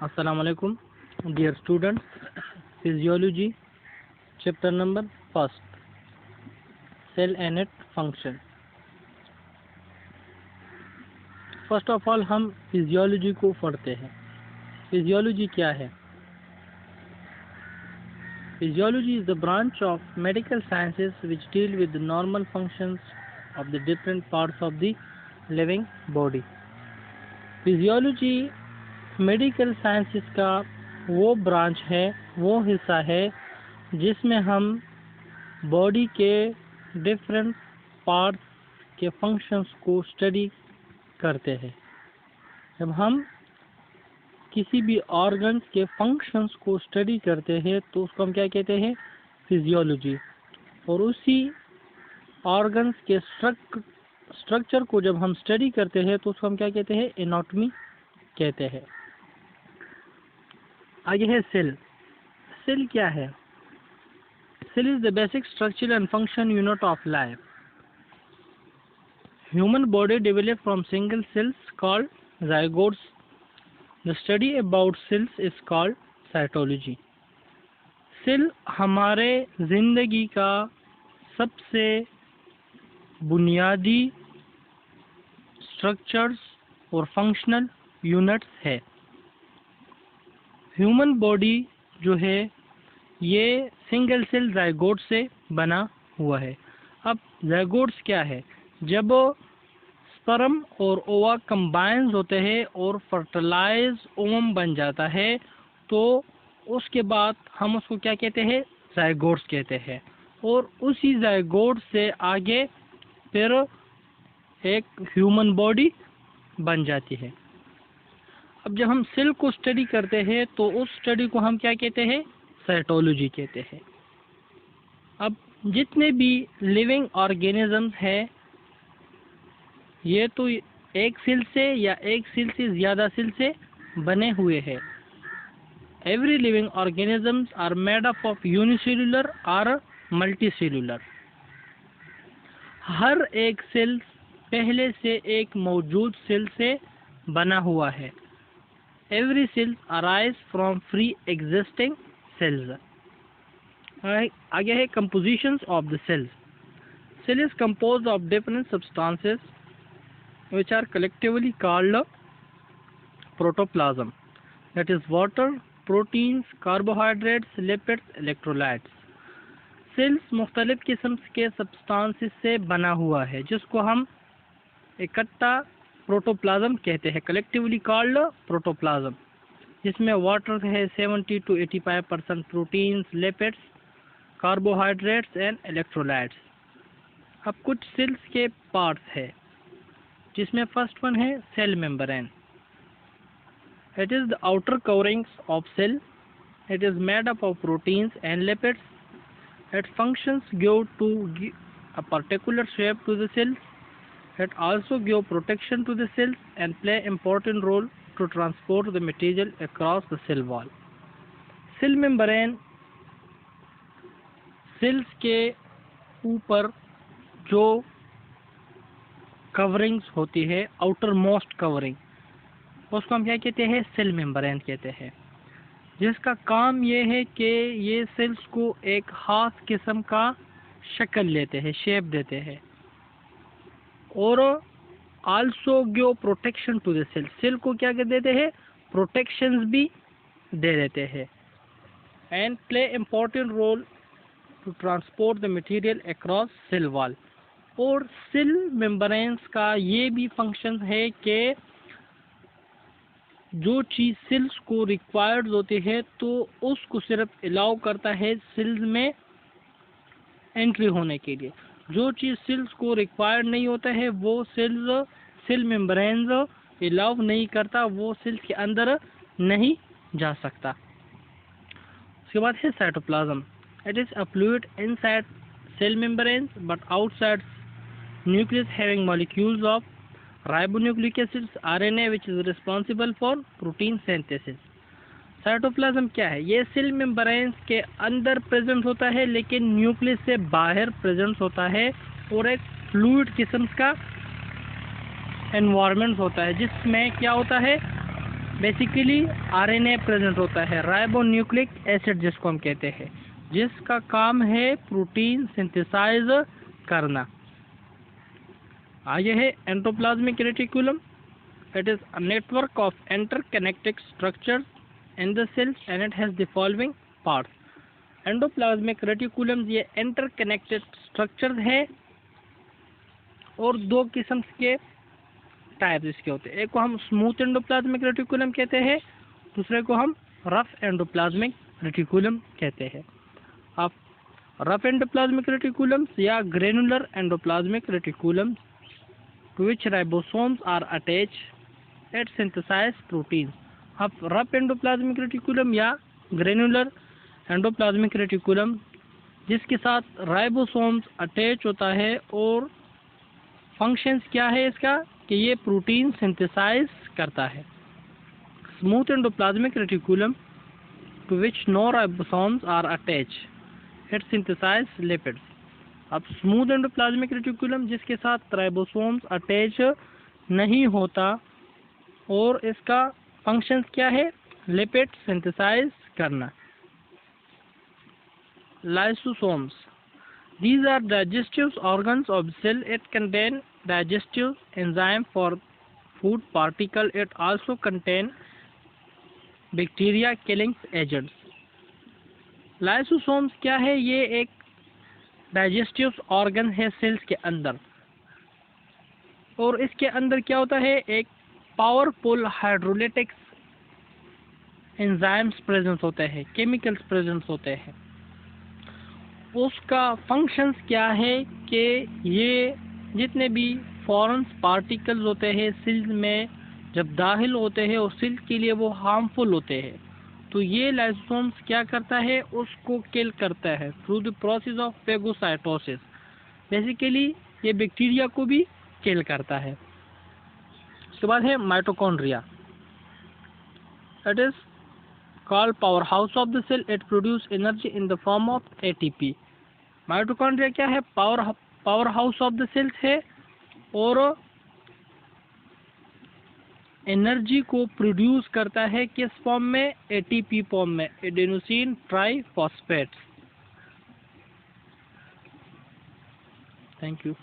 Assalamu alaikum, dear students. Physiology, chapter number first, cell and its function. First of all हम physiology को पढ़ते हैं। Physiology क्या है? Physiology is the branch of medical sciences which deal with the normal functions of the different parts of the living body. Physiology medical sciences का वो branch है, वो हिस्सा है जिसमें हम बॉडी के डिफरेंट पार्ट्स के फंक्शंस को स्टडी करते हैं। जब हम किसी भी ऑर्गन्स के फंक्शंस को स्टडी करते हैं तो उसको हम क्या कहते हैं? फिजियोलॉजी। और उसी ऑर्गन्स के स्ट्रक्चर को जब हम स्टडी करते हैं तो उसको हम क्या कहते हैं? एनाटॉमी कहते हैं। आगे है सेल। सेल क्या है? Cell is the basic structure and function unit of life. Human body developed from single cells called zygotes. The study about cells is called cytology. Cell हमारे जिंदगी का सबसे बुनियादी स्ट्रक्चर्स और फंक्शनल यूनिट्स है। Human body जो है ये सिंगल सेल ज़ायगोट से बना हुआ है। अब ज़ायगोट्स क्या है? जब स्पर्म और ओवा कंबाइंस होते हैं और फर्टिलाइज ओवम बन जाता है तो उसके बाद हम उसको क्या कहते हैं? ज़ायगोट्स कहते हैं। और उसी ज़ायगोट से आगे फिर एक ह्यूमन बॉडी बन जाती है। अब जब हम सेल को स्टडी करते हैं तो उस स्टडी को हम क्या कहते हैं? साइटोलॉजी कहते हैं। अब जितने भी लिविंग ऑर्गेनिजम्स हैं ये तो एक सेल से या एक सेल से ज़्यादा सेल से बने हुए हैं। Every living organisms are made up of unicellular और मल्टीसेल्युलर। हर एक सेल पहले से एक मौजूद सेल से बना हुआ है। Every cell arise from pre existing cells. आगे है compositions of the cells. Cell is composed of different substances which are collectively called protoplasm, that is water, proteins, carbohydrates, lipids, electrolytes. Cells मुख्तलिफ किस्म के substances से बना हुआ है जिसको हम इकट्ठा प्रोटोप्लाज्म कहते हैं, कलेक्टिवली कॉल्ड प्रोटोप्लाज्म, जिसमें वाटर है 70 to 85%, proteins, lipids, carbohydrates and electrolytes. अब कुछ सेल्स के पार्ट्स है जिसमें फर्स्ट वन है cell membrane. It is the outer coverings of cell. It is made up of proteins and lipids. It functions give to a particular shape to the cells. It also give protection to the cells and play important role to transport the material across the cell wall. Cell membrane cells के ऊपर जो coverings होती है, outer most covering, उसको हम क्या कहते हैं? सेल मेम्ब्रेन कहते हैं, जिसका काम ये है कि ये सेल्स को एक खास किस्म का शक्ल लेते हैं, शेप देते हैं, और also give protection to the cell. Cell को क्या कर देते हैं? प्रोटेक्शंस भी दे देते हैं। And play important role to transport the material across cell wall. और सेल मेम्ब्रेन्स का ये भी फंक्शन है कि जो चीज़ सेल्स को रिक्वायर्ड होती है तो उसको सिर्फ अलाउ करता है सेल्स में एंट्री होने के लिए। जो चीज़ सेल्स को रिक्वायर्ड नहीं होता है वो सेल मेम्ब्रेन्स अलाउ नहीं करता, वो सेल्स के अंदर नहीं जा सकता। उसके बाद है cytoplasm. It is a fluid inside cell membranes but outside nucleus having molecules of ribonucleic acids, RNA, which is responsible for protein synthesis. Cytoplasm क्या है? ये सेल मेम्ब्रेन्स के अंदर प्रेजेंट होता है लेकिन न्यूक्लियस से बाहर प्रेजेंट होता है और एक फ्लूइड किस्म का एनवायरनमेंट होता है जिसमें क्या होता है? बेसिकली आरएनए प्रेजेंट होता है, राइबोन्यूक्लिक एसिड जिसको हम कहते हैं, जिसका काम है प्रोटीन सिंथेसाइज करना। आगे है endoplasmic reticulum. It is a network of interconnected structures in the cells and it has the following parts. Endoplasmic reticulum ये इंटरकनेक्टेड स्ट्रक्चर है और दो किस्म के टाइप इसके होते हैं। एक को हम स्मूथ एंडोप्लाज्मिक रेटिकुलम कहते हैं, दूसरे को हम रफ एंडोप्लाज्मिक रेटिकुलम कहते हैं। अब रफ एंडोप्लाज्मिक रेटिकुलम या granular endoplasmic reticulum to which ribosomes are attached at synthesize protein. अब रफ एंडोप्लाज्मिक रेटिकुलम या ग्रेनुलर एंडोप्लाज्मिक रेटिकुलम जिसके साथ राइबोसोम्स अटैच होता है और फंक्शंस क्या है इसका कि ये प्रोटीन सिंथेसाइज करता है। Smooth endoplasmic reticulum to which no ribosomes are attached it synthesize lipids. अब स्मूथ एंडोप्लाज्मिक रेटिकुलम जिसके साथ राइबोसोम्स अटैच नहीं होता और इसका फंक्शंस क्या है, लिपिड सिंथेसाइज करना। Lysosomes, these are digestive organs of cell. It contain digestive enzyme for food particle. It also contain bacteria killing agents. Lysosomes क्या है, ये एक डाइजेस्टिव ऑर्गन है सेल्स के अंदर और इसके अंदर क्या होता है, एक पावरफुल हाइड्रोलिटिक्स एंजाइम्स प्रेजेंस होते हैं, केमिकल्स प्रेजेंस होते हैं। उसका फंक्शंस क्या है कि ये जितने भी फॉरेन पार्टिकल्स होते हैं सेल्स में जब दाखिल होते हैं और सेल के लिए वो हार्मफुल होते हैं, तो ये लाइसोसोम्स क्या करता है, उसको किल करता है through the process of phagocytosis. Basically ये बैक्टीरिया को भी किल करता है। उसके बाद है mitochondria. It is called powerhouse of the cell. It produce energy in the form of ATP. Mitochondria क्या है, power house of the cells है और एनर्जी को प्रोड्यूस करता है किस फॉर्म में, ATP फॉर्म में, एडेनोसिन ट्राइफॉस्फेट। Thank you.